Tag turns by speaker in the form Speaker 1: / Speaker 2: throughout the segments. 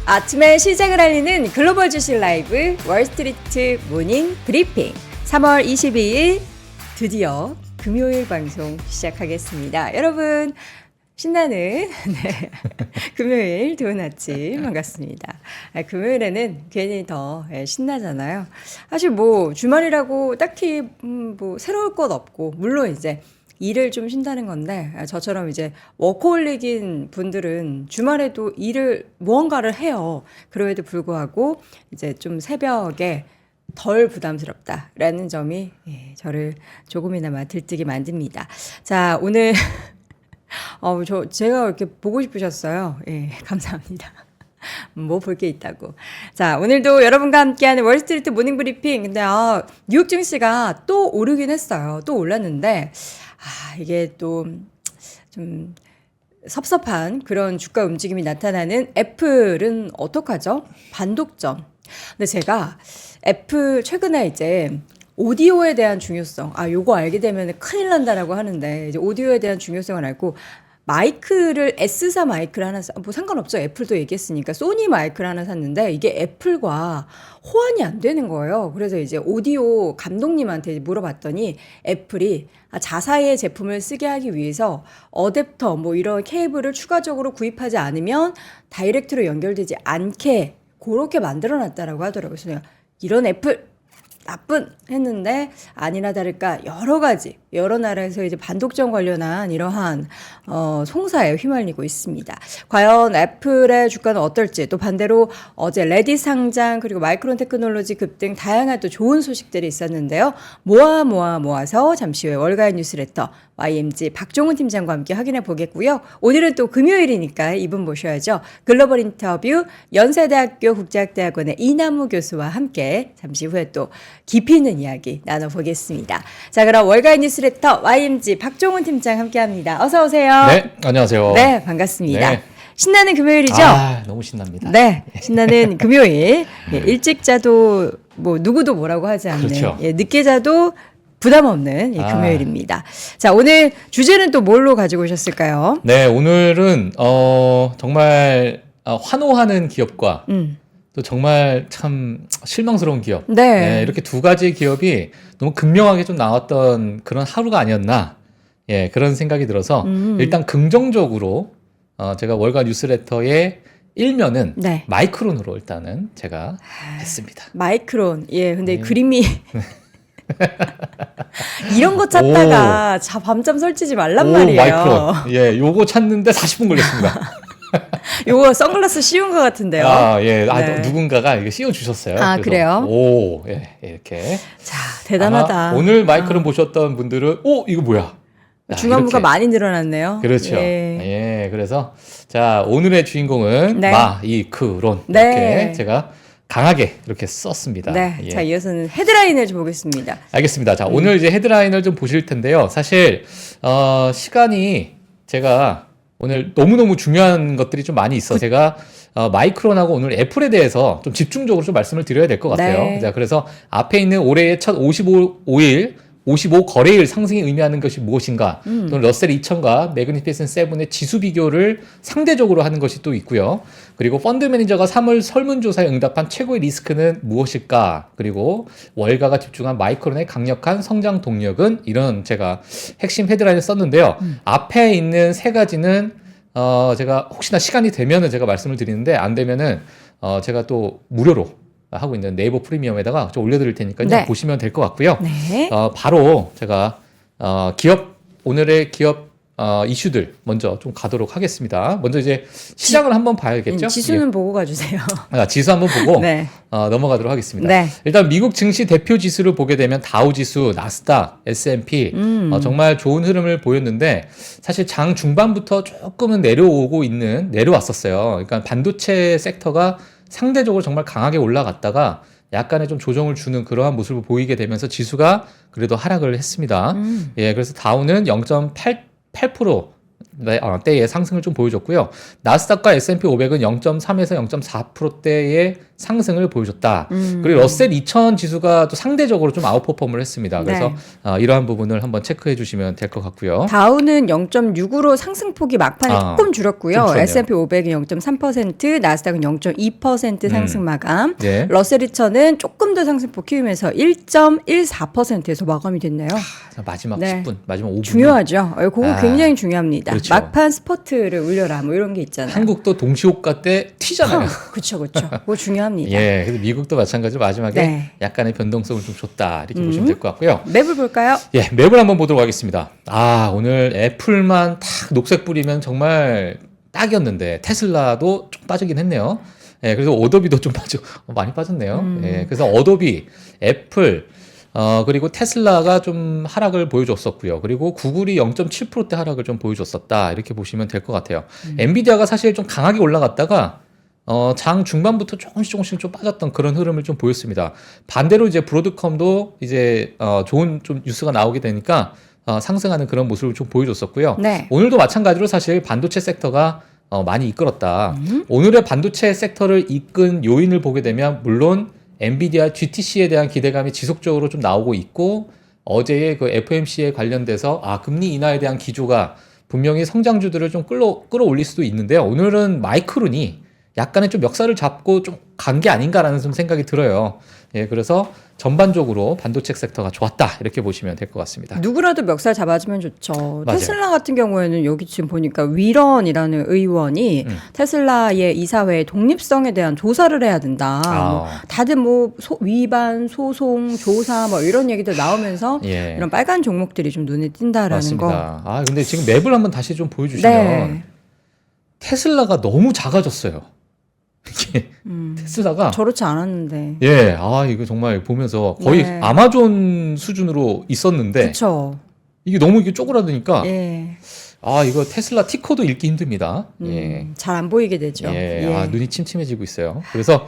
Speaker 1: 아침에 시작을 알리는 글로벌 주식 라이브 월스트리트 모닝 브리핑 3월 22일 드디어 금요일 방송 시작하겠습니다. 여러분 신나는 금요일 좋은 아침 반갑습니다. 금요일에는 괜히 더 신나잖아요. 사실 뭐 주말이라고 딱히 뭐 새로울 것 없고 물론 이제 일을 좀 쉰다는 건데 저처럼 이제 워커홀릭인 분들은 주말에도 일을 무언가를 해요. 그럼에도 불구하고 이제 좀 새벽에 덜 부담스럽다라는 점이 저를 조금이나마 들뜨게 만듭니다. 자, 오늘 제가 이렇게 보고 싶으셨어요. 예, 감사합니다. 뭐 볼 게 있다고. 자, 오늘도 여러분과 함께하는 월스트리트 모닝 브리핑. 근데 뉴욕 증시가 또 오르긴 했어요. 또 올랐는데 이게 또 좀 섭섭한 그런 주가 움직임이 나타나는 애플은 어떡하죠? 반독점. 근데 제가 애플 최근에 이제 오디오에 대한 중요성, 요거 알게 되면 큰일 난다라고 하는데, 이제 오디오에 대한 중요성을 알고, 마이크를 S사 마이크를 하나 뭐 상관없죠. 애플도 얘기했으니까 소니 마이크를 하나 샀는데 이게 애플과 호환이 안 되는 거예요. 그래서 이제 오디오 감독님한테 물어봤더니 애플이 자사의 제품을 쓰게 하기 위해서 어댑터 뭐 이런 케이블을 추가적으로 구입하지 않으면 다이렉트로 연결되지 않게 그렇게 만들어 놨다라고 하더라고요. 그래서 이런 애플 나쁜 했는데 아니나 다를까 여러 나라에서 이제 반독점 관련한 이러한 송사에 휘말리고 있습니다. 과연 애플의 주가는 어떨지, 또 반대로 어제 레딧 상장 그리고 마이크론 테크놀로지 급등 다양한 또 좋은 소식들이 있었는데요. 모아서 잠시 후에 월가의 뉴스레터 YMG 박종훈 팀장과 함께 확인해 보겠고요. 오늘은 또 금요일이니까 이분 모셔야죠. 글로벌 인터뷰 연세대학교 국제학대학원의 이남우 교수와 함께 잠시 후에 또 깊이 있는 이야기 나눠보겠습니다. 자, 그럼 월가의 뉴스레터 YMG 박종훈 팀장 함께합니다. 어서 오세요.
Speaker 2: 네, 안녕하세요.
Speaker 1: 네, 반갑습니다.
Speaker 2: 네.
Speaker 1: 신나는 금요일이죠?
Speaker 2: 너무 신납니다.
Speaker 1: 네, 신나는 금요일. 일찍 자도 뭐 누구도 뭐라고 하지 않는,
Speaker 2: 그렇죠.
Speaker 1: 늦게 자도 부담 없는 금요일입니다. 자, 오늘 주제는 또 뭘로 가지고 오셨을까요?
Speaker 2: 네, 오늘은 정말 환호하는 기업과 또 정말 참 실망스러운 기업.
Speaker 1: 네.
Speaker 2: 이렇게 두 가지 기업이 너무 극명하게 좀 나왔던 그런 하루가 아니었나. 그런 생각이 들어서 일단 긍정적으로 제가 월가 뉴스레터의 일면은
Speaker 1: 네.
Speaker 2: 마이크론으로 일단은 제가 했습니다.
Speaker 1: 마이크론. 근데 그림이 이런 거 찾다가 밤잠 설치지 말란 말이에요.
Speaker 2: 마이크론. 요거 찾는데 40분 걸렸습니다.
Speaker 1: 요거 선글라스 씌운 것 같은데요.
Speaker 2: 네. 누군가가 이거 씌워주셨어요.
Speaker 1: 그래요?
Speaker 2: 이렇게.
Speaker 1: 자, 대단하다.
Speaker 2: 오늘 마이크론 보셨던 분들은, 이거 뭐야?
Speaker 1: 중간부가 많이 늘어났네요.
Speaker 2: 그렇죠. 그래서, 자, 오늘의 주인공은 마이크론. 이렇게 제가 강하게 이렇게 썼습니다.
Speaker 1: 네. 자, 이어서는 헤드라인을 좀 보겠습니다.
Speaker 2: 알겠습니다. 자, 오늘 이제 헤드라인을 좀 보실 텐데요. 사실, 시간이 제가 오늘 너무너무 중요한 것들이 좀 많이 있어. 제가 마이크론하고 오늘 애플에 대해서 좀 집중적으로 좀 말씀을 드려야 될 것 같아요.
Speaker 1: 네.
Speaker 2: 자, 그래서 앞에 있는 올해의 첫 55 거래일 상승이 의미하는 것이 무엇인가, 또는 러셀 2000과 매그니피센트 7의 지수 비교를 상대적으로 하는 것이 또 있고요. 그리고 펀드 매니저가 3월 설문조사에 응답한 최고의 리스크는 무엇일까, 그리고 월가가 집중한 마이크론의 강력한 성장 동력은, 이런 제가 핵심 헤드라인을 썼는데요. 앞에 있는 세 가지는 제가 혹시나 시간이 되면은 제가 말씀을 드리는데, 안 되면은 제가 또 무료로 하고 있는 네이버 프리미엄에다가 좀 올려드릴 테니까요. 보시면 될 것 같고요. 바로 제가 오늘의 기업 이슈들 먼저 좀 가도록 하겠습니다. 먼저 이제 시장을 한번 봐야겠죠?
Speaker 1: 지수는 보고 가주세요.
Speaker 2: 지수 한번 보고 넘어가도록 하겠습니다. 일단 미국 증시 대표 지수를 보게 되면 다우지수, 나스닥, S&P 정말 좋은 흐름을 보였는데, 사실 장 중반부터 조금은 내려왔었어요. 그러니까 반도체 섹터가 상대적으로 정말 강하게 올라갔다가 약간의 좀 조정을 주는 그러한 모습을 보이게 되면서 지수가 그래도 하락을 했습니다. 그래서 다우는 0.8% 대의 상승을 좀 보여줬고요. 나스닥과 S&P 500은 0.3에서 0.4%대의 상승을 보여줬다. 그리고 러셀 2000 지수가 또 상대적으로 좀 아웃퍼폼을 했습니다. 그래서 이러한 부분을 한번 체크해 주시면 될 것 같고요.
Speaker 1: 다우는 0.6으로 상승폭이 막판에 조금 줄었고요.
Speaker 2: 좀 줄었네요.
Speaker 1: S&P 500은 0.3%, 나스닥은 0.2% 상승 마감.
Speaker 2: 네.
Speaker 1: 러셀 2000은 조금 더 상승폭 키우면서 1.14%에서 마감이 됐네요.
Speaker 2: 마지막
Speaker 1: 네.
Speaker 2: 10분, 마지막 5분.
Speaker 1: 중요하죠. 그거 굉장히 중요합니다.
Speaker 2: 그렇죠.
Speaker 1: 막판 스퍼트를 울려라 뭐 이런 게 있잖아요.
Speaker 2: 한국도 동시호가 때 튀잖아요.
Speaker 1: 그렇죠. 그거 중요합니다.
Speaker 2: 예, 그래서 미국도 마찬가지로 마지막에
Speaker 1: 네.
Speaker 2: 약간의 변동성을 좀 줬다 이렇게 보시면 될 것 같고요.
Speaker 1: 맵을 볼까요?
Speaker 2: 예, 맵을 한번 보도록 하겠습니다. 오늘 애플만 탁 녹색 뿌리면 정말 딱이었는데 테슬라도 좀 빠지긴 했네요. 예, 그래서 어도비도 좀 많이 빠졌네요. 예, 그래서 어도비, 애플, 그리고 테슬라가 좀 하락을 보여줬었고요. 그리고 구글이 0.7%대 하락을 좀 보여줬었다. 이렇게 보시면 될 것 같아요. 엔비디아가 사실 좀 강하게 올라갔다가 장 중반부터 조금씩 좀 빠졌던 그런 흐름을 좀 보였습니다. 반대로 이제 브로드컴도 이제 좋은 좀 뉴스가 나오게 되니까 상승하는 그런 모습을 좀 보여줬었고요.
Speaker 1: 네.
Speaker 2: 오늘도 마찬가지로 사실 반도체 섹터가 많이 이끌었다. 오늘의 반도체 섹터를 이끈 요인을 보게 되면 물론 엔비디아 GTC에 대한 기대감이 지속적으로 좀 나오고 있고 어제의 그 FOMC에 관련돼서 금리 인하에 대한 기조가 분명히 성장주들을 좀 끌어올릴 수도 있는데요. 오늘은 마이크론이 약간의 좀 멱살을 잡고 좀 간 게 아닌가라는 좀 생각이 들어요. 예, 그래서 전반적으로 반도체 섹터가 좋았다 이렇게 보시면 될 것 같습니다.
Speaker 1: 누구라도 멱살 잡아주면 좋죠.
Speaker 2: 맞아요.
Speaker 1: 테슬라 같은 경우에는 여기 지금 보니까 위런이라는 의원이 테슬라의 이사회의 독립성에 대한 조사를 해야 된다. 뭐 다들 뭐 위반, 소송, 조사 뭐 이런 얘기도 나오면서
Speaker 2: 예.
Speaker 1: 이런 빨간 종목들이 좀 눈에 띈다라는
Speaker 2: 맞습니다.
Speaker 1: 거.
Speaker 2: 근데 지금 맵을 한번 다시 좀 보여주시면
Speaker 1: 네.
Speaker 2: 테슬라가 너무 작아졌어요. 이게 테슬라가
Speaker 1: 저렇지 않았는데.
Speaker 2: 예, 이거 정말 보면서 거의
Speaker 1: 네.
Speaker 2: 아마존 수준으로 있었는데
Speaker 1: 그렇죠.
Speaker 2: 이게 너무 이게 쪼그라드니까
Speaker 1: 예.
Speaker 2: 이거 테슬라 티커도 읽기 힘듭니다. 예.
Speaker 1: 잘 안 보이게 되죠.
Speaker 2: 예,
Speaker 1: 예.
Speaker 2: 눈이 침침해지고 있어요. 그래서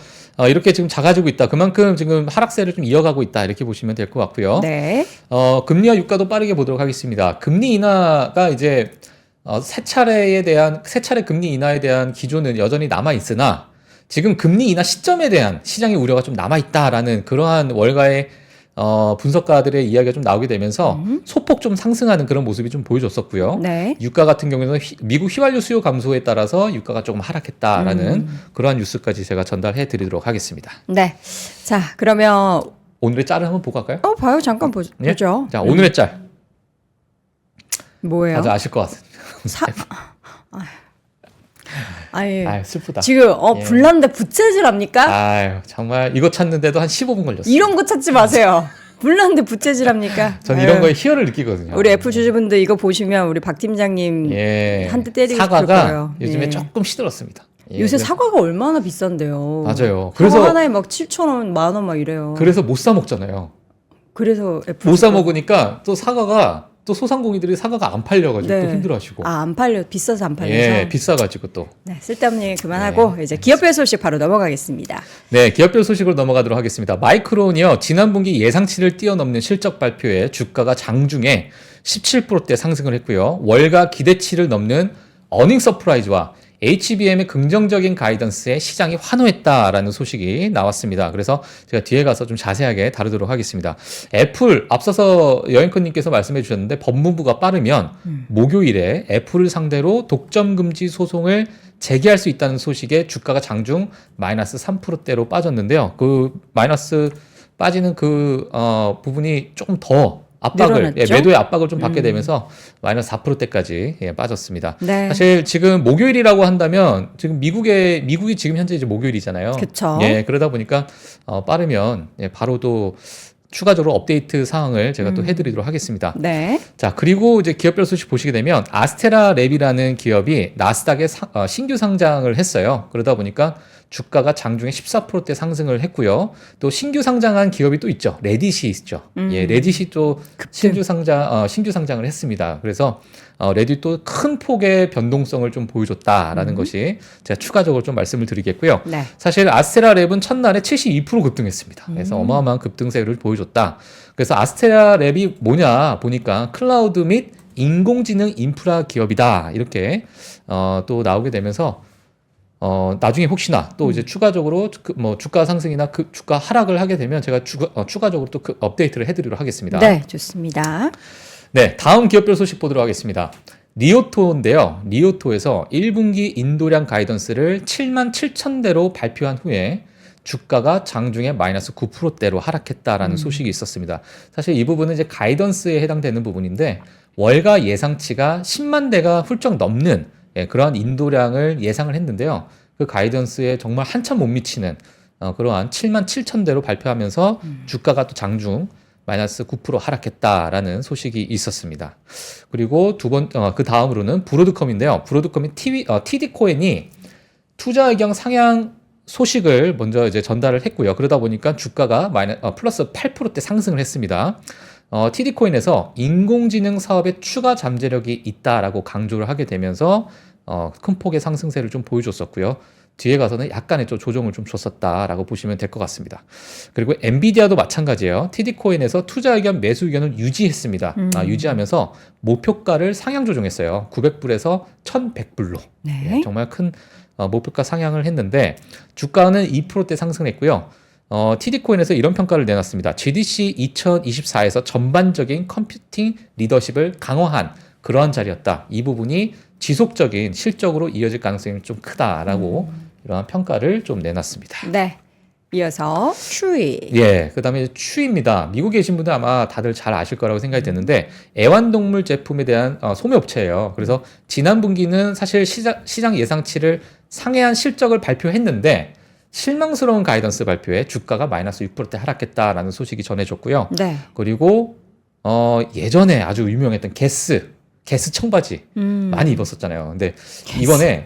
Speaker 2: 이렇게 지금 작아지고 있다. 그만큼 지금 하락세를 좀 이어가고 있다. 이렇게 보시면 될 것 같고요.
Speaker 1: 네.
Speaker 2: 금리와 유가도 빠르게 보도록 하겠습니다. 금리 인하가 이제 세 차례 금리 인하에 대한 기조는 여전히 남아 있으나 지금 금리 인하 시점에 대한 시장의 우려가 좀 남아 있다라는 그러한 월가의 분석가들의 이야기가 좀 나오게 되면서 소폭 좀 상승하는 그런 모습이 좀 보여줬었고요.
Speaker 1: 네. 유가
Speaker 2: 같은 경우에는 미국 휘발유 수요 감소에 따라서 유가가 조금 하락했다라는 그러한 뉴스까지 제가 전달해 드리도록 하겠습니다.
Speaker 1: 네. 자, 그러면
Speaker 2: 오늘의 짤을 한번 보고 갈까요?
Speaker 1: 봐요. 잠깐 보죠.
Speaker 2: 예? 자, 오늘의 짤.
Speaker 1: 뭐예요?
Speaker 2: 다들 아실 것 같아요.
Speaker 1: 아니,
Speaker 2: 슬프다.
Speaker 1: 지금
Speaker 2: 예.
Speaker 1: 불난데 부채질합니까?
Speaker 2: 정말 이거 찾는데도 한 15분 걸렸어요.
Speaker 1: 이런 거 찾지 마세요. 불난데 부채질합니까?
Speaker 2: 저는 이런 거에 희열을 느끼거든요.
Speaker 1: 우리 애플 주주분들 이거 보시면 우리 박 팀장님 한 대 때리고 싶을 거예요.
Speaker 2: 사과가 요즘에
Speaker 1: 예.
Speaker 2: 조금 시들었습니다.
Speaker 1: 요새 사과가 얼마나 비싼데요.
Speaker 2: 맞아요.
Speaker 1: 사과 하나에 막 7,000원, 10,000원 막 이래요.
Speaker 2: 그래서 못 사 먹잖아요.
Speaker 1: 그래서 애플
Speaker 2: 못 사 먹으니까 또 사과가 또 소상공인들이 사과가 안 팔려가지고 또 힘들어하시고.
Speaker 1: 안 팔려 비싸서 안 팔려서.
Speaker 2: 예, 비싸가지고 또.
Speaker 1: 네, 쓸데없는 얘기 그만하고 이제 기업별 소식 바로 넘어가겠습니다.
Speaker 2: 네, 기업별 소식으로 넘어가도록 하겠습니다. 마이크론이요, 지난 분기 예상치를 뛰어넘는 실적 발표에 주가가 장중에 17%대 상승을 했고요. 월가 기대치를 넘는 어닝 서프라이즈와 HBM의 긍정적인 가이던스에 시장이 환호했다라는 소식이 나왔습니다. 그래서 제가 뒤에 가서 좀 자세하게 다루도록 하겠습니다. 애플, 앞서서 여행커님께서 말씀해 주셨는데 법무부가 빠르면 목요일에 애플을 상대로 독점 금지 소송을 제기할 수 있다는 소식에 주가가 장중 마이너스 3%대로 빠졌는데요. 그 마이너스 빠지는 그 부분이 조금 더 매도의 압박을 좀 받게 되면서 마이너스 4%대까지 빠졌습니다.
Speaker 1: 네.
Speaker 2: 사실 지금 목요일이라고 한다면 지금 미국이 지금 현재 이제 목요일이잖아요.
Speaker 1: 그렇죠.
Speaker 2: 예, 그러다 보니까 빠르면 바로 또 추가적으로 업데이트 사항을 제가 또 해드리도록 하겠습니다.
Speaker 1: 네.
Speaker 2: 자, 그리고 이제 기업별 소식 보시게 되면 아스테라 랩이라는 기업이 나스닥에 신규 상장을 했어요. 그러다 보니까 주가가 장중에 14%대 상승을 했고요. 또 신규 상장한 기업이 또 있죠. 레딧이 있죠. 예, 레딧이 또 신규 상장을 했습니다. 그래서 레딧도 큰 폭의 변동성을 좀 보여줬다라는 것이 제가 추가적으로 좀 말씀을 드리겠고요.
Speaker 1: 네.
Speaker 2: 사실 아스테라 랩은 첫날에 72% 급등했습니다. 그래서 어마어마한 급등세를 보여줬다. 그래서 아스테라 랩이 뭐냐 보니까 클라우드 및 인공지능 인프라 기업이다. 이렇게 또 나오게 되면서 나중에 혹시나 또 이제 추가적으로 뭐 주가 상승이나 주가 하락을 하게 되면 제가 추가적으로 또 업데이트를 해드리도록 하겠습니다.
Speaker 1: 네, 좋습니다.
Speaker 2: 네, 다음 기업별 소식 보도록 하겠습니다. 리오토인데요. 리오토에서 1분기 인도량 가이던스를 77,000대로 발표한 후에 주가가 장중에 마이너스 9%대로 하락했다라는 소식이 있었습니다. 사실 이 부분은 이제 가이던스에 해당되는 부분인데 월가 예상치가 10만 대가 훌쩍 넘는 그러한 인도량을 예상을 했는데요. 그 가이던스에 정말 한참 못 미치는 그러한 77,000대로 발표하면서 주가가 또 장중 마이너스 9% 하락했다라는 소식이 있었습니다. 그리고 그 다음으로는 브로드컴인데요. 브로드컴이 TD코인이 투자 의견 상향 소식을 먼저 이제 전달을 했고요. 그러다 보니까 주가가 플러스 8%대 상승을 했습니다. TD코인에서 인공지능 사업에 추가 잠재력이 있다라고 강조를 하게 되면서 큰 폭의 상승세를 좀 보여줬었고요. 뒤에 가서는 약간의 좀 조정을 좀 줬었다라고 보시면 될 것 같습니다. 그리고 엔비디아도 마찬가지예요. TD코인에서 투자 의견 매수 의견을 유지했습니다. 유지하면서 목표가를 상향 조정했어요. 900불에서 1100불로.
Speaker 1: 네.
Speaker 2: 정말 큰 목표가 상향을 했는데 주가는 2%대 상승했고요. TD코인에서 이런 평가를 내놨습니다. GDC 2024에서 전반적인 컴퓨팅 리더십을 강화한 그러한 자리였다. 이 부분이 지속적인 실적으로 이어질 가능성이 좀 크다라고 이러한 평가를 좀 내놨습니다.
Speaker 1: 네. 이어서 추위.
Speaker 2: 예, 그다음에 추위입니다. 미국에 계신 분들 아마 다들 잘 아실 거라고 생각이 드는데 애완동물 제품에 대한 소매업체예요. 그래서 지난 분기는 사실 시장 예상치를 상회한 실적을 발표했는데 실망스러운 가이던스 발표에 주가가 마이너스 6%대 하락했다라는 소식이 전해졌고요.
Speaker 1: 네.
Speaker 2: 그리고 예전에 아주 유명했던 게스 청바지 많이 입었었잖아요. 근데 이번에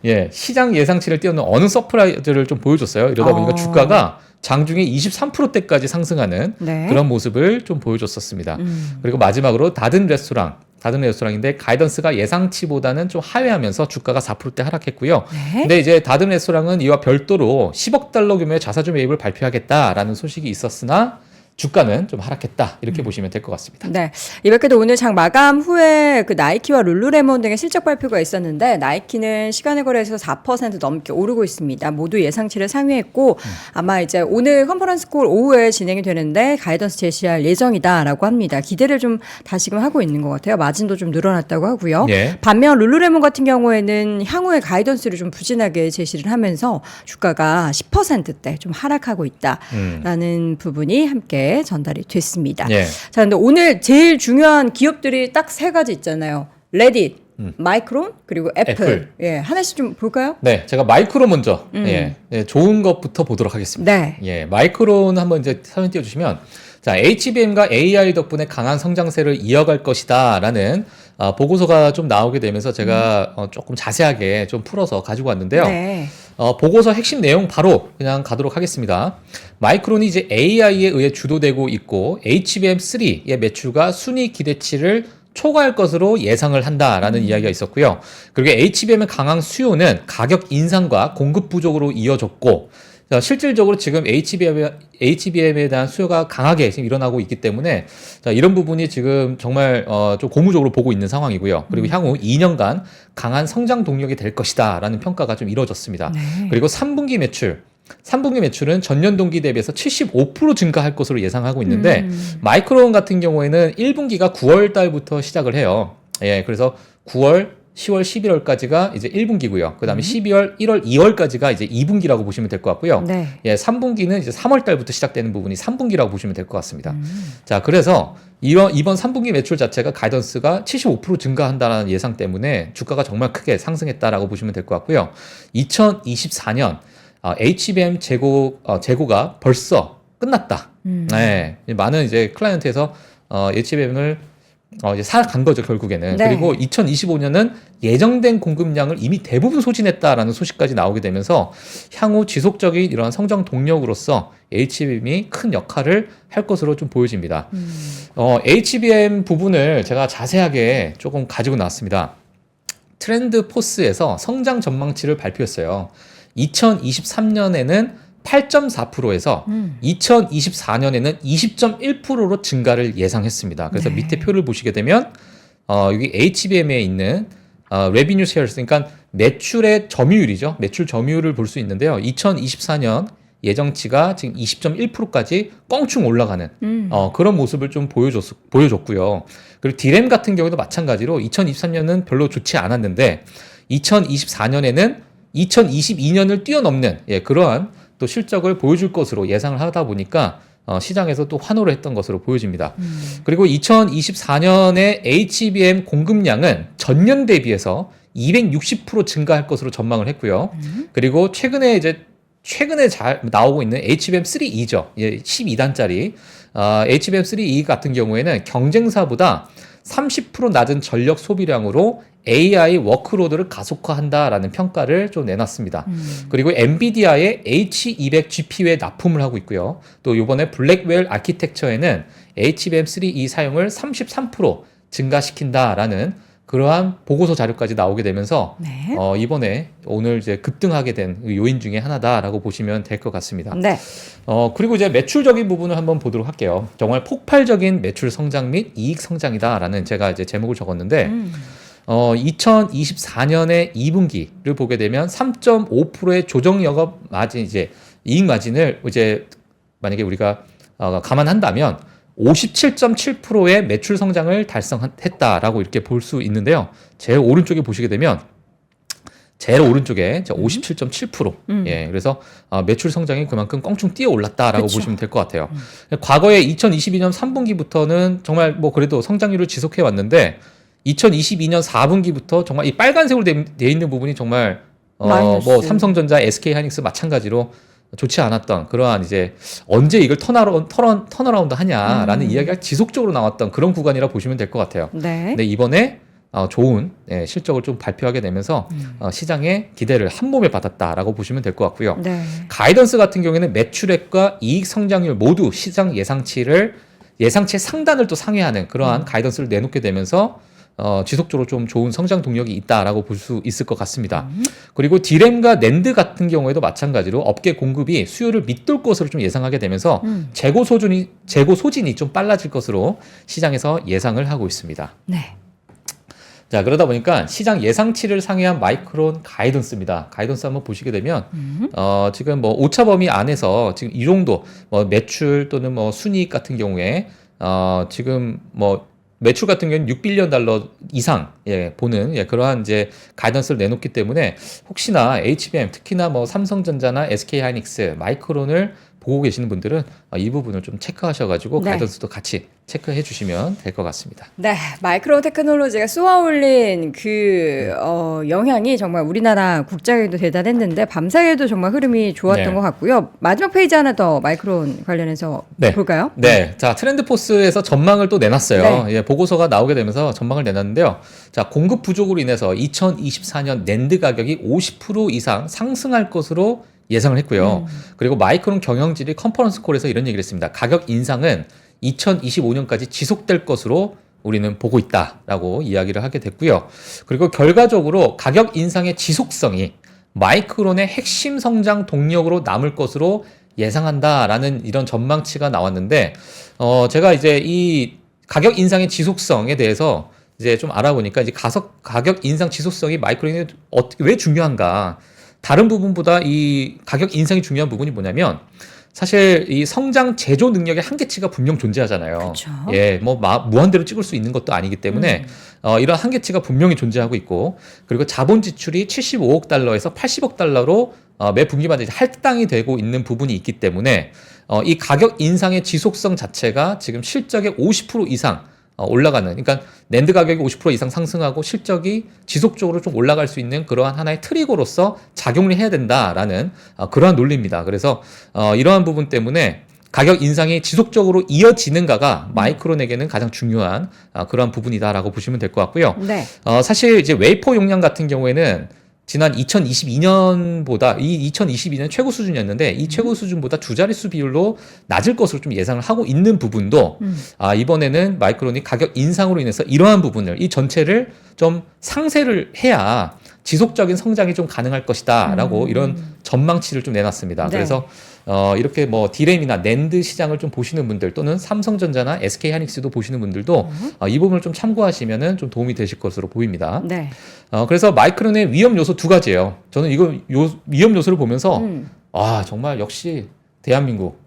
Speaker 2: 예, 시장 예상치를 뛰어넘는 어느 서프라이즈를 좀 보여줬어요. 이러다 보니까 주가가 장중에 23%대까지 상승하는
Speaker 1: 네.
Speaker 2: 그런 모습을 좀 보여줬었습니다. 그리고 마지막으로 다든 레스토랑인데 가이던스가 예상치보다는 좀 하회하면서 주가가 4%대 하락했고요.
Speaker 1: 네.
Speaker 2: 근데 이제 다든 레스토랑은 이와 별도로 10억 달러 규모의 자사주 매입을 발표하겠다라는 소식이 있었으나 주가는 좀 하락했다 이렇게 보시면 될 것 같습니다.
Speaker 1: 네. 이 밖에도 오늘 장 마감 후에 그 나이키와 룰루레몬 등의 실적 발표가 있었는데 나이키는 시간의 거래에서 4% 넘게 오르고 있습니다. 모두 예상치를 상회했고 아마 이제 오늘 컨퍼런스 콜 오후에 진행이 되는데 가이던스 제시할 예정이다라고 합니다. 기대를 좀 다시금 하고 있는 것 같아요. 마진도 좀 늘어났다고 하고요.
Speaker 2: 예.
Speaker 1: 반면 룰루레몬 같은 경우에는 향후에 가이던스를 좀 부진하게 제시를 하면서 주가가 10%대 좀 하락하고 있다라는 부분이 함께 전달이 됐습니다.
Speaker 2: 예.
Speaker 1: 자, 근데 오늘 제일 중요한 기업들이 딱 세 가지 있잖아요. 레딧, 마이크론, 그리고 애플. 예, 하나씩 좀 볼까요?
Speaker 2: 네, 제가 마이크로 먼저 좋은 것부터 보도록 하겠습니다.
Speaker 1: 네.
Speaker 2: 예, 마이크론 한번 이제 화면 띄워주시면 자, HBM과 AI 덕분에 강한 성장세를 이어갈 것이다라는 보고서가 좀 나오게 되면서 제가 조금 자세하게 좀 풀어서 가지고 왔는데요.
Speaker 1: 네.
Speaker 2: 보고서 핵심 내용 바로 그냥 가도록 하겠습니다. 마이크론이 이제 AI에 의해 주도되고 있고 HBM3의 매출과 순위 기대치를 초과할 것으로 예상을 한다라는 이야기가 있었고요. 그리고 HBM의 강한 수요는 가격 인상과 공급 부족으로 이어졌고 실질적으로 지금 HBM에 대한 수요가 강하게 지금 일어나고 있기 때문에 자, 이런 부분이 지금 정말 좀 고무적으로 보고 있는 상황이고요. 그리고 향후 2년간 강한 성장 동력이 될 것이다라는 평가가 좀 이루어졌습니다.
Speaker 1: 네.
Speaker 2: 그리고 3분기 매출은 전년 동기 대비해서 75% 증가할 것으로 예상하고 있는데 마이크론 같은 경우에는 1분기가 9월 달부터 시작을 해요. 예, 그래서 9월 10월, 11월까지가 이제 1분기고요. 그다음에 12월, 1월, 2월까지가 이제 2분기라고 보시면 될 것 같고요.
Speaker 1: 네.
Speaker 2: 예, 3분기는 이제 3월 달부터 시작되는 부분이 3분기라고 보시면 될 것 같습니다. 자, 그래서 이번 3분기 매출 자체가 가이던스가 75% 증가한다는 예상 때문에 주가가 정말 크게 상승했다라고 보시면 될 것 같고요. 2024년 HBM 재고가 벌써 끝났다. 네, 많은 이제 클라이언트에서 HBM을 이제 사간 거죠, 결국에는.
Speaker 1: 네.
Speaker 2: 그리고 2025년은 예정된 공급량을 이미 대부분 소진했다라는 소식까지 나오게 되면서 향후 지속적인 이러한 성장 동력으로서 HBM이 큰 역할을 할 것으로 좀 보여집니다. HBM 부분을 제가 자세하게 조금 가지고 나왔습니다. 트렌드 포스에서 성장 전망치를 발표했어요. 2023년에는 8.4%에서 2024년에는 20.1%로 증가를 예상했습니다. 그래서
Speaker 1: 네.
Speaker 2: 밑에 표를 보시게 되면 여기 HBM에 있는 revenue shares, 그러니까 매출의 점유율이죠. 매출 점유율을 볼 수 있는데요. 2024년 예정치가 지금 20.1%까지 껑충 올라가는 그런 모습을 좀 보여줬고요. 그리고 디램 같은 경우도 마찬가지로 2023년은 별로 좋지 않았는데 2024년에는 2022년을 뛰어넘는 그러한 또 실적을 보여줄 것으로 예상을 하다 보니까 시장에서 또 환호를 했던 것으로 보여집니다. 그리고 2024년에 HBM 공급량은 전년 대비해서 260% 증가할 것으로 전망을 했고요. 그리고 최근에 잘 나오고 있는 HBM3E죠. 12단짜리 HBM3E 같은 경우에는 경쟁사보다 30% 낮은 전력 소비량으로 AI 워크로드를 가속화한다라는 평가를 좀 내놨습니다. 그리고 엔비디아의 H200 GPU에 납품을 하고 있고요. 또 이번에 블랙웰 아키텍처에는 HBM3E 사용을 33% 증가시킨다라는 그러한 보고서 자료까지 나오게 되면서
Speaker 1: 네.
Speaker 2: 이번에 오늘 이제 급등하게 된 요인 중에 하나다라고 보시면 될 것 같습니다.
Speaker 1: 네.
Speaker 2: 그리고 이제 매출적인 부분을 한번 보도록 할게요. 정말 폭발적인 매출 성장 및 이익 성장이다라는 제가 이제 제목을 적었는데 2024년의 2분기를 보게 되면 3.5%의 조정 영업 마진 이익 마진을 만약에 우리가 감안한다면 57.7%의 매출 성장을 달성했다라고 이렇게 볼 수 있는데요. 제일 오른쪽에 보시게 되면 제일 오른쪽에 57.7%. 그래서 매출 성장이 그만큼 껑충 뛰어 올랐다라고
Speaker 1: 그쵸.
Speaker 2: 보시면 될 것 같아요. 과거에 2022년 3분기부터는 정말 뭐 그래도 성장률을 지속해 왔는데 2022년 4분기부터 정말 이 빨간색으로 돼 있는 부분이 정말
Speaker 1: 마이너스.
Speaker 2: 뭐 삼성전자, SK하이닉스 마찬가지로 좋지 않았던 그러한 언제 이걸 턴어라운드 하냐라는 이야기가 지속적으로 나왔던 그런 구간이라 보시면 될 것 같아요.
Speaker 1: 네.
Speaker 2: 근데 이번에 좋은 실적을 좀 발표하게 되면서 시장의 기대를 한 몸에 받았다라고 보시면 될 것 같고요.
Speaker 1: 네.
Speaker 2: 가이던스 같은 경우에는 매출액과 이익 성장률 모두 시장 예상치의 상단을 또 상회하는 그러한 가이던스를 내놓게 되면서 지속적으로 좀 좋은 성장 동력이 있다라고 볼 수 있을 것 같습니다. 그리고 디램과 낸드 같은 경우에도 마찬가지로 업계 공급이 수요를 밑돌 것으로 좀 예상하게 되면서 재고 소진이 좀 빨라질 것으로 시장에서 예상을 하고 있습니다.
Speaker 1: 네.
Speaker 2: 자, 그러다 보니까 시장 예상치를 상회한 마이크론 가이던스입니다. 가이던스 한번 보시게 되면 지금 뭐 오차 범위 안에서 지금 이 정도 뭐 매출 또는 뭐 순이익 같은 경우에 지금 뭐 매출 같은 경우는 $6빌리언 이상 보는 그러한 가이던스를 내놓기 때문에 혹시나 HBM 특히나 뭐 삼성전자나 SK하이닉스, 마이크론을 보고 계시는 분들은 이 부분을 좀 체크하셔가지고
Speaker 1: 네.
Speaker 2: 가이던스도 같이 체크해 주시면 될 것 같습니다.
Speaker 1: 네, 마이크론 테크놀로지가 쏘아올린 영향이 정말 우리나라 국장에도 대단했는데 밤사이에도 정말 흐름이 좋았던
Speaker 2: 네.
Speaker 1: 것 같고요. 마지막 페이지 하나 더 마이크론 관련해서 볼까요?
Speaker 2: 네. 자, 트렌드포스에서 전망을 또 내놨어요.
Speaker 1: 네.
Speaker 2: 보고서가 나오게 되면서 전망을 내놨는데요. 자, 공급 부족으로 인해서 2024년 낸드 가격이 50% 이상 상승할 것으로 예상을 했고요. 그리고 마이크론 경영진이 컨퍼런스 콜에서 이런 얘기를 했습니다. 가격 인상은 2025년까지 지속될 것으로 우리는 보고 있다라고 이야기를 하게 됐고요. 그리고 결과적으로 가격 인상의 지속성이 마이크론의 핵심 성장 동력으로 남을 것으로 예상한다라는 이런 전망치가 나왔는데 제가 이 가격 인상의 지속성에 대해서 좀 알아보니까 가격 인상 지속성이 마이크론이 왜 중요한가? 다른 부분보다 이 가격 인상이 중요한 부분이 뭐냐면 사실 이 성장 제조 능력의 한계치가 분명 존재하잖아요.
Speaker 1: 그쵸.
Speaker 2: 뭐 무한대로 찍을 수 있는 것도 아니기 때문에 이런 한계치가 분명히 존재하고 있고 그리고 자본 지출이 $75억 80억 달러로 매 분기마다 할당이 되고 있는 부분이 있기 때문에 이 가격 인상의 지속성 자체가 지금 실적의 50% 이상 올라가는, 그러니까 낸드 가격이 50% 이상 상승하고 실적이 지속적으로 좀 올라갈 수 있는 그러한 하나의 트리거로서 작용을 해야 된다라는 그러한 논리입니다. 그래서 이러한 부분 때문에 가격 인상이 지속적으로 이어지는가가 마이크론에게는 가장 중요한 그러한 부분이다라고 보시면 될 것 같고요.
Speaker 1: 네.
Speaker 2: 사실 웨이퍼 용량 같은 경우에는 지난 2022년보다 이 2022년 최고 수준이었는데 이 최고 수준보다 두 자릿수 비율로 낮을 것으로 좀 예상을 하고 있는 부분도 이번에는 마이크론이 가격 인상으로 인해서 이러한 부분을 이 전체를 좀 상쇄를 해야 지속적인 성장이 좀 가능할 것이다라고 이런 전망치를 좀 내놨습니다.
Speaker 1: 네.
Speaker 2: 그래서 이렇게 뭐 디램이나 낸드 시장을 좀 보시는 분들 또는 삼성전자나 SK하이닉스도 보시는 분들도 이 부분을 좀 참고하시면은 좀 도움이 되실 것으로 보입니다.
Speaker 1: 네.
Speaker 2: 그래서 마이크론의 위험 요소 두 가지예요. 저는 이거 위험 요소를 보면서 정말 역시 대한민국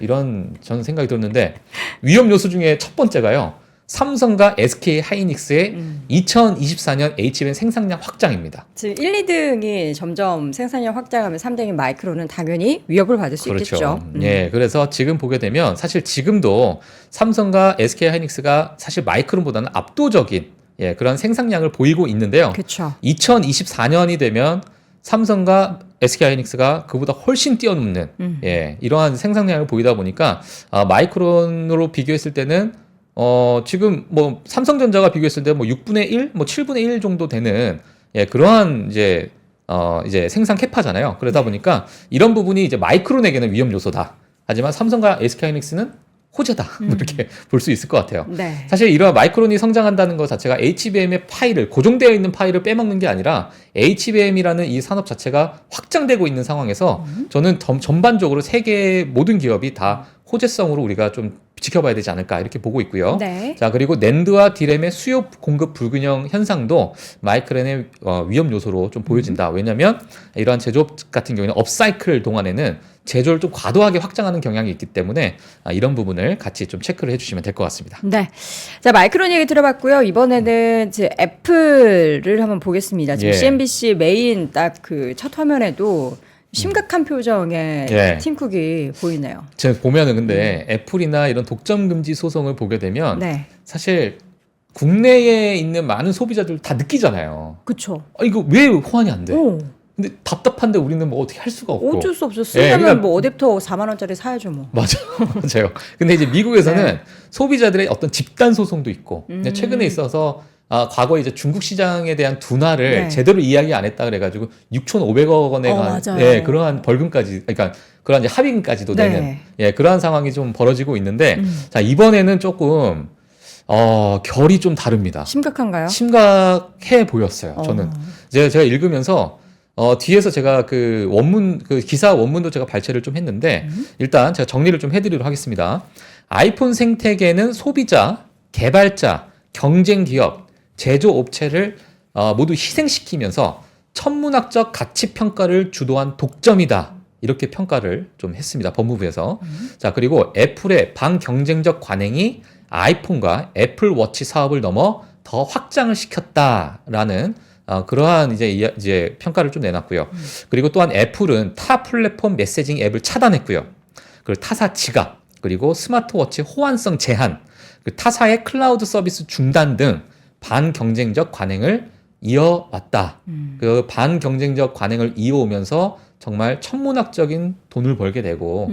Speaker 2: 이런 저는 생각이 들었는데 위험 요소 중에 첫 번째가요. 삼성과 SK 하이닉스의 2024년 HBM 생산량 확장입니다.
Speaker 1: 지금 1, 2등이 점점 생산량 확장하면 3등인 마이크론은 당연히 위협을 받을 수 있겠죠.
Speaker 2: 예, 그래서 지금 보게 되면 사실 지금도 삼성과 SK 하이닉스가 사실 마이크론보다는 압도적인 그런 생산량을 보이고 있는데요.
Speaker 1: 그렇죠.
Speaker 2: 2024년이 되면 삼성과 SK 하이닉스가 그보다 훨씬 뛰어넘는 이러한 생산량을 보이다 보니까 마이크론으로 비교했을 때는 지금 뭐 삼성전자가 비교했을 때 뭐 6분의 1, 뭐 7분의 1 정도 되는 그러한 이제 생산 캐파잖아요. 그러다 보니까 이런 부분이 이제 마이크론에게는 위험 요소다. 하지만 삼성과 SK하이닉스는 호재다. 이렇게 볼 수 있을 것 같아요.
Speaker 1: 네.
Speaker 2: 사실 이런 마이크론이 성장한다는 것 자체가 HBM의 파일을 고정되어 있는 파일을 빼먹는 게 아니라 HBM이라는 이 산업 자체가 확장되고 있는 상황에서 저는 전반적으로 세계의 모든 기업이 다 호재성으로 우리가 좀 지켜봐야 되지 않을까 이렇게 보고 있고요.
Speaker 1: 네.
Speaker 2: 자, 그리고 낸드와 디램의 수요 공급 불균형 현상도 마이크론의 위험 요소로 좀 보여진다. 왜냐하면 이러한 제조업 같은 경우에는 업사이클 동안에는 제조를 좀 과도하게 확장하는 경향이 있기 때문에 이런 부분을 같이 좀 체크를 해주시면 될 것 같습니다.
Speaker 1: 네. 자, 마이크론 얘기 들어봤고요. 이번에는 이제 애플을 한번 보겠습니다. 지금 CNBC 메인 딱 그 첫 화면에도 심각한 표정의 팀쿡이 보이네요.
Speaker 2: 제가 보면은 근데 애플이나 이런 독점 금지 소송을 보게 되면 사실 국내에 있는 많은 소비자들 다 느끼잖아요.
Speaker 1: 그렇죠.
Speaker 2: 이거 왜 호환이 안 돼? 근데 답답한데 우리는 뭐 어떻게 할 수가 없고.
Speaker 1: 어쩔 수 없어. 쓰려면 그러니까, 뭐 어댑터 4만 원짜리 사야죠 뭐.
Speaker 2: 맞아요. 근데 이제 미국에서는 소비자들의 어떤 집단 소송도 있고 최근에 있어서 과거에 이제 중국 시장에 대한 둔화를 제대로 이야기 안 했다 그래가지고 6,500억 원에 관 그러한 벌금까지, 그러니까 그러한 이제 합의금까지도 내는 그러한 상황이 좀 벌어지고 있는데 자, 이번에는 조금 결이 좀 다릅니다.
Speaker 1: 심각한가요?
Speaker 2: 심각해 보였어요. 저는 제가 읽으면서 뒤에서 제가 그 원문, 그 기사 원문도 제가 발췌를 좀 했는데 일단 제가 정리를 좀 해드리도록 하겠습니다. 아이폰 생태계는 소비자, 개발자, 경쟁 기업, 제조업체를 모두 희생시키면서 천문학적 가치 평가를 주도한 독점이다. 이렇게 평가를 좀 했습니다. 법무부에서. 자, 그리고 애플의 반경쟁적 관행이 아이폰과 애플워치 사업을 넘어 더 확장을 시켰다라는 그러한 이제 평가를 좀 내놨고요. 그리고 또한 애플은 타 플랫폼 메시징 앱을 차단했고요. 그리고 타사 지갑, 그리고 스마트워치 호환성 제한, 타사의 클라우드 서비스 중단 등 반경쟁적 관행을 이어왔다. 그 반경쟁적 관행을 이어오면서 정말 천문학적인 돈을 벌게 되고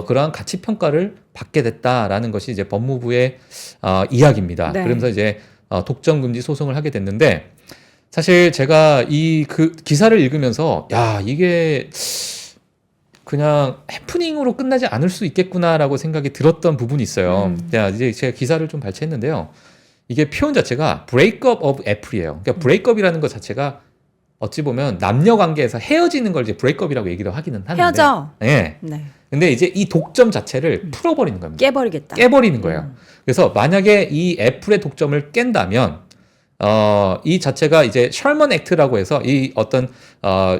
Speaker 2: 그러한 가치 평가를 받게 됐다라는 것이 이제 법무부의 이야기입니다. 그러면서 이제 독점 금지 소송을 하게 됐는데 사실 제가 그 기사를 읽으면서 이게 그냥 해프닝으로 끝나지 않을 수 있겠구나라고 생각이 들었던 부분이 있어요. 이제 제가 기사를 좀 발췌했는데요. 이게 표현 자체가 breakup of Apple이에요. 그러니까 breakup이라는 것 자체가 어찌 보면 남녀 관계에서 헤어지는 걸 이제 breakup이라고 얘기를 하기는 하는데.
Speaker 1: 헤어져.
Speaker 2: 네. 근데 이제 이 독점 자체를 풀어버리는 겁니다. 깨버리는 거예요. 그래서 만약에 이 애플의 독점을 깬다면 이 자체가 이제 셜먼 액트라고 해서 이 어떤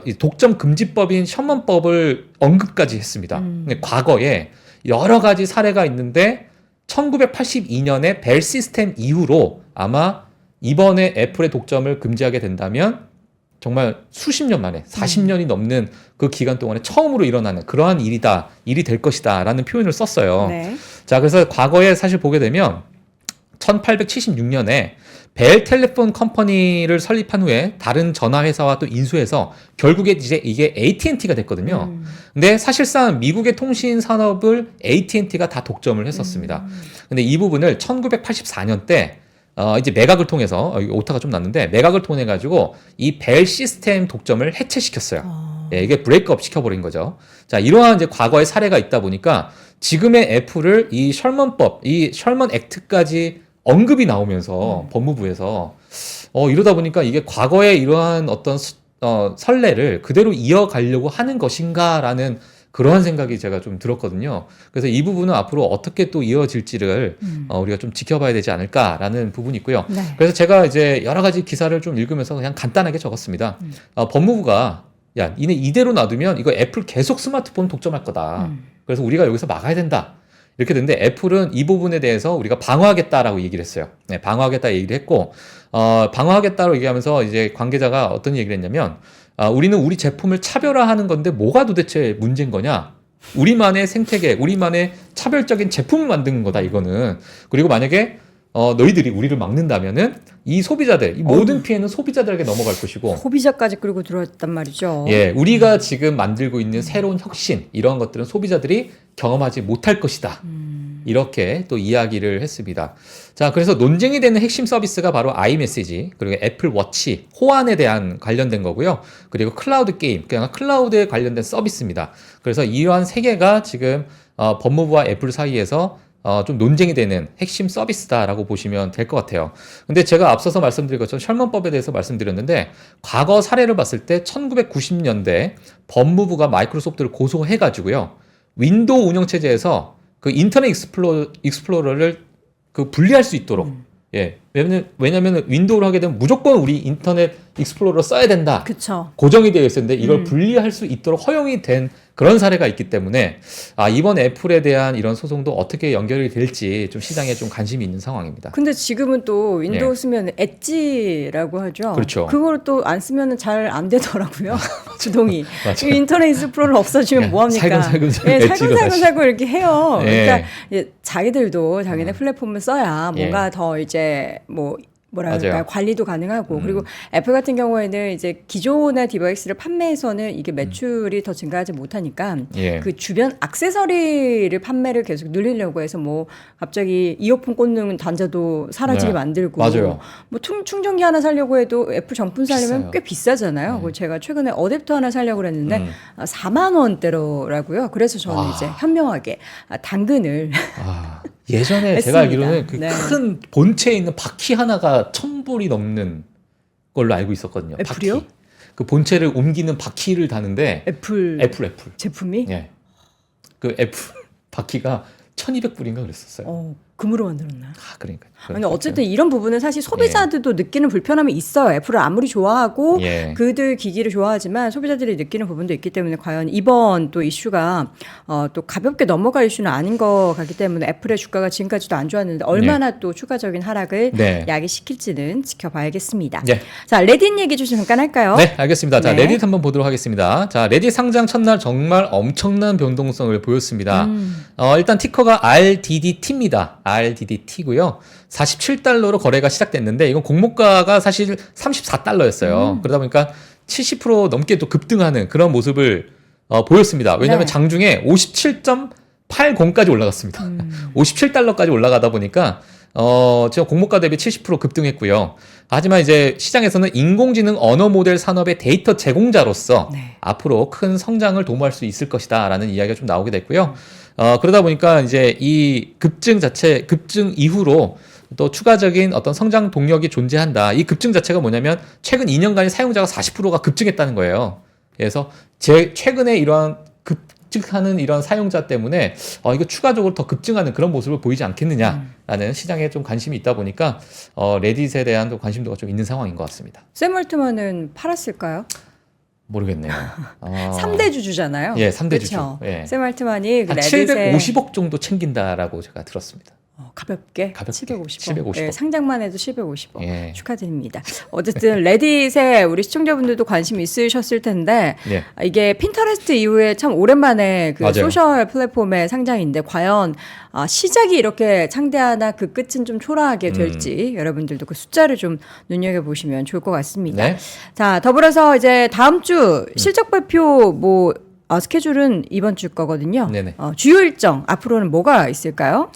Speaker 2: 이 독점 금지법인 셜먼법을 언급까지 했습니다. 과거에 여러 가지 사례가 있는데 1982년에 벨 시스템 이후로 아마 이번에 애플의 독점을 금지하게 된다면 정말 수십 년 만에 40년이 넘는 그 기간 동안에 처음으로 일어나는 그러한 일이 될 것이다 라는 표현을 썼어요. 자, 그래서 과거에 사실 보게 되면 1876년에 벨 텔레폰 컴퍼니를 설립한 후에 다른 전화회사와 또 인수해서 결국에 이제 이게 AT&T가 됐거든요. 근데 사실상 미국의 통신 산업을 AT&T가 다 독점을 했었습니다. 근데 이 부분을 1984년 때 이제 매각을 통해서 오타가 좀 났는데 매각을 통해 가지고 이 벨 시스템 독점을 해체시켰어요. 이게 브레이크업 시켜버린 거죠. 자, 이러한 이제 과거의 사례가 있다 보니까 지금의 애플을 이 셜먼법, 이 셜먼 액트까지 언급이 나오면서 법무부에서 이러다 보니까 이게 과거에 이러한 어떤 선례를 그대로 이어가려고 하는 것인가라는 그러한 생각이 제가 좀 들었거든요. 그래서 이 부분은 앞으로 어떻게 또 이어질지를 우리가 좀 지켜봐야 되지 않을까라는 부분이 있고요.
Speaker 1: 네.
Speaker 2: 그래서 제가 이제 여러 가지 기사를 좀 읽으면서 그냥 간단하게 적었습니다. 법무부가 야, 이네 이대로 놔두면 이거 애플 계속 스마트폰 독점할 거다. 그래서 우리가 여기서 막아야 된다. 이렇게 됐는데 애플은 이 부분에 대해서 우리가 방어하겠다라고 얘기를 했어요. 네, 방어하겠다 얘기를 했고, 방어하겠다고 얘기하면서 이제 관계자가 어떤 얘기를 했냐면, 우리는 우리 제품을 차별화하는 건데 뭐가 도대체 문제인 거냐? 우리만의 생태계, 우리만의 차별적인 제품을 만드는 거다, 이거는. 그리고 만약에 너희들이 우리를 막는다면은 이 소비자들, 이 모든 피해는 소비자들에게 넘어갈 것이고,
Speaker 1: 소비자까지 끌고 들어왔단 말이죠.
Speaker 2: 예, 우리가 지금 만들고 있는 새로운 혁신, 이런 것들은 소비자들이 경험하지 못할 것이다. 이렇게 또 이야기를 했습니다. 자, 그래서 논쟁이 되는 핵심 서비스가 바로 아이메시지, 그리고 애플 워치, 호환에 대한 관련된 거고요. 그리고 클라우드 게임, 그냥 클라우드에 관련된 서비스입니다. 그래서 이러한 세 개가 지금 법무부와 애플 사이에서 좀 논쟁이 되는 핵심 서비스다라고 보시면 될 것 같아요. 근데 제가 앞서서 말씀드린 것처럼 셜먼법에 대해서 말씀드렸는데, 과거 사례를 봤을 때 1990년대 법무부가 마이크로소프트를 고소해가지고요, 윈도우 운영체제에서 그 인터넷 익스플로러를 그 분리할 수 있도록, 예, 왜냐면 윈도우를 하게 되면 무조건 우리 인터넷 익스플로러 써야 된다.
Speaker 1: 그쵸.
Speaker 2: 고정이 되어 있었는데 이걸 분리할 수 있도록 허용이 된 그런 사례가 있기 때문에 이번 애플에 대한 이런 소송도 어떻게 연결이 될지 좀 시장에 좀 관심이 있는 상황입니다.
Speaker 1: 근데 지금은 또 윈도우
Speaker 2: 예.
Speaker 1: 쓰면 엣지라고 하죠.
Speaker 2: 그렇죠.
Speaker 1: 그걸 또 안 쓰면 잘 안 되더라고요. 주동이.
Speaker 2: 맞아요.
Speaker 1: 이 인터넷 익스플로러 없어지면
Speaker 2: 예,
Speaker 1: 뭐합니까?
Speaker 2: 살금살금
Speaker 1: 예,
Speaker 2: 엣지로
Speaker 1: 살금살금 이렇게 해요.
Speaker 2: 예.
Speaker 1: 그러니까 자기들도 자기네 플랫폼을 써야 뭔가
Speaker 2: 예.
Speaker 1: 더 이제 뭐라 그럴까요?
Speaker 2: 맞아요.
Speaker 1: 관리도 가능하고 그리고 애플 같은 경우에는 이제 기존의 디바이스를 판매해서는 이게 매출이 더 증가하지 못하니까
Speaker 2: 예.
Speaker 1: 그 주변 액세서리를 판매를 계속 늘리려고 해서 갑자기 이어폰 꽂는 단자도 사라지게
Speaker 2: 네.
Speaker 1: 만들고
Speaker 2: 맞아요.
Speaker 1: 충전기 하나 사려고 해도 애플 정품 사려면
Speaker 2: 비싸요.
Speaker 1: 꽤 비싸잖아요. 그리고 제가 최근에 어댑터 하나 사려고 그랬는데 4만 원대로라고요. 그래서 저는
Speaker 2: 와.
Speaker 1: 이제 현명하게 당근을
Speaker 2: 예전에
Speaker 1: 했습니다.
Speaker 2: 제가 알기로는 그
Speaker 1: 네.
Speaker 2: 큰 본체에 있는 바퀴 하나가 1,000불이 넘는 걸로 알고 있었거든요.
Speaker 1: 애플이요?
Speaker 2: 바퀴. 그 본체를 옮기는 바퀴를 다는데
Speaker 1: 애플
Speaker 2: 애플.
Speaker 1: 제품이
Speaker 2: 예. 그 애플 바퀴가 1,200불인가 그랬었어요.
Speaker 1: 금으로 만들었나?
Speaker 2: 그러니까.
Speaker 1: 근데 어쨌든 이런 부분은 사실 소비자들도 느끼는 불편함이 있어요. 애플을 아무리 좋아하고
Speaker 2: 예.
Speaker 1: 그들 기기를 좋아하지만 소비자들이 느끼는 부분도 있기 때문에 과연 이번 또 이슈가 또 가볍게 넘어갈 이슈는 아닌 것 같기 때문에 애플의 주가가 지금까지도 안 좋았는데 얼마나 또 추가적인 하락을
Speaker 2: 네.
Speaker 1: 야기시킬지는 지켜봐야겠습니다.
Speaker 2: 네.
Speaker 1: 자, 레딧 얘기 좀 잠깐 할까요?
Speaker 2: 네, 알겠습니다. 자,
Speaker 1: 네.
Speaker 2: 레딧 한번 보도록 하겠습니다. 자, 레딧 상장 첫날 정말 엄청난 변동성을 보였습니다. 일단 티커가 RDDT입니다. RDDT고요. 47달러로 거래가 시작됐는데 이건 공모가가 사실 34달러였어요. 그러다 보니까 70% 넘게 또 급등하는 그런 모습을 보였습니다. 왜냐하면
Speaker 1: 네.
Speaker 2: 장중에 57.80까지 올라갔습니다. 57달러까지 올라가다 보니까 지금 공모가 대비 70% 급등했고요. 하지만 이제 시장에서는 인공지능 언어 모델 산업의 데이터 제공자로서
Speaker 1: 네.
Speaker 2: 앞으로 큰 성장을 도모할 수 있을 것이다라는 이야기가 좀 나오게 됐고요. 그러다 보니까 이제 이 급증 이후로 또 추가적인 어떤 성장 동력이 존재한다. 이 급증 자체가 뭐냐면 최근 2년간의 사용자가 40%가 급증했다는 거예요. 그래서 최근에 이러한 급증하는 이런 사용자 때문에 이거 추가적으로 더 급증하는 그런 모습을 보이지 않겠느냐라는 시장에 좀 관심이 있다 보니까 레딧에 대한 또 관심도가 좀 있는 상황인 것 같습니다.
Speaker 1: 샘 얼트만은 팔았을까요?
Speaker 2: 모르겠네요.
Speaker 1: 3대 주주잖아요.
Speaker 2: 예, 3대
Speaker 1: 그쵸?
Speaker 2: 주주. 예.
Speaker 1: 샘 얼트만이 그
Speaker 2: 한
Speaker 1: 레딧에
Speaker 2: 750억 정도 챙긴다라고 제가 들었습니다.
Speaker 1: 가볍게,
Speaker 2: 가볍게
Speaker 1: 750억.
Speaker 2: 750억.
Speaker 1: 네, 상장만 해도 750억.
Speaker 2: 예.
Speaker 1: 축하드립니다. 어쨌든 레딧에 우리 시청자분들도 관심 있으셨을 텐데
Speaker 2: 예.
Speaker 1: 이게 핀터레스트 이후에 참 오랜만에 그
Speaker 2: 맞아요.
Speaker 1: 소셜 플랫폼의 상장인데 과연 시작이 이렇게 창대하나 그 끝은 좀 초라하게 될지 여러분들도 그 숫자를 좀 눈여겨보시면 좋을 것 같습니다.
Speaker 2: 네.
Speaker 1: 자, 더불어서 이제 다음 주 실적 발표 스케줄은 이번 주 거거든요.
Speaker 2: 네네.
Speaker 1: 주요 일정 앞으로는 뭐가 있을까요?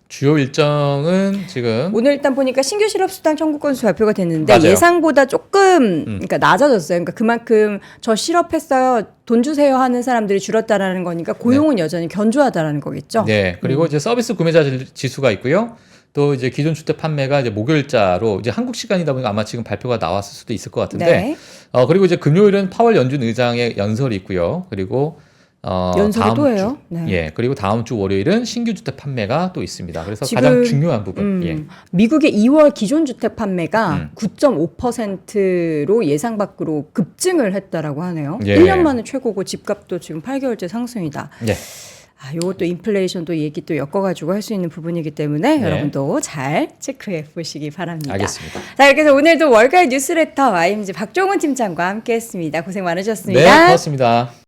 Speaker 2: 주요 일정은 지금
Speaker 1: 오늘 일단 보니까 신규 실업 수당 청구 건수 발표가 됐는데
Speaker 2: 맞아요.
Speaker 1: 예상보다 조금 그러니까 낮아졌어요. 그러니까 그만큼 저 실업했어요. 돈 주세요 하는 사람들이 줄었다라는 거니까 고용은 여전히 견조하다라는 거겠죠.
Speaker 2: 네. 그리고 이제 서비스 구매자 지수가 있고요. 또 이제 기존 주택 판매가 이제 목요일자로 이제 한국 시간이다 보니까 아마 지금 발표가 나왔을 수도 있을 것 같은데
Speaker 1: 네.
Speaker 2: 그리고 이제 금요일은 파월 연준 의장의 연설이 있고요. 그리고
Speaker 1: 연설이
Speaker 2: 다음
Speaker 1: 또 해요?
Speaker 2: 주,
Speaker 1: 네.
Speaker 2: 예, 그리고 다음 주 월요일은 신규 주택 판매가 또 있습니다. 그래서
Speaker 1: 지금,
Speaker 2: 가장 중요한 부분. 예.
Speaker 1: 미국의 2월 기존 주택 판매가
Speaker 2: 음.
Speaker 1: 9.5%로 예상 밖으로 급증을 했다라고 하네요.
Speaker 2: 예.
Speaker 1: 1년 만에 최고고 집값도 지금 8개월째 상승이다.
Speaker 2: 예.
Speaker 1: 요것도 인플레이션도 얘기 또 엮어가지고 할 수 있는 부분이기 때문에
Speaker 2: 네.
Speaker 1: 여러분도 잘 체크해 보시기 바랍니다.
Speaker 2: 알겠습니다.
Speaker 1: 자, 이렇게 해서 오늘도 월가의 뉴스레터 IMG 박종훈 팀장과 함께했습니다. 고생 많으셨습니다.
Speaker 2: 네, 고맙습니다.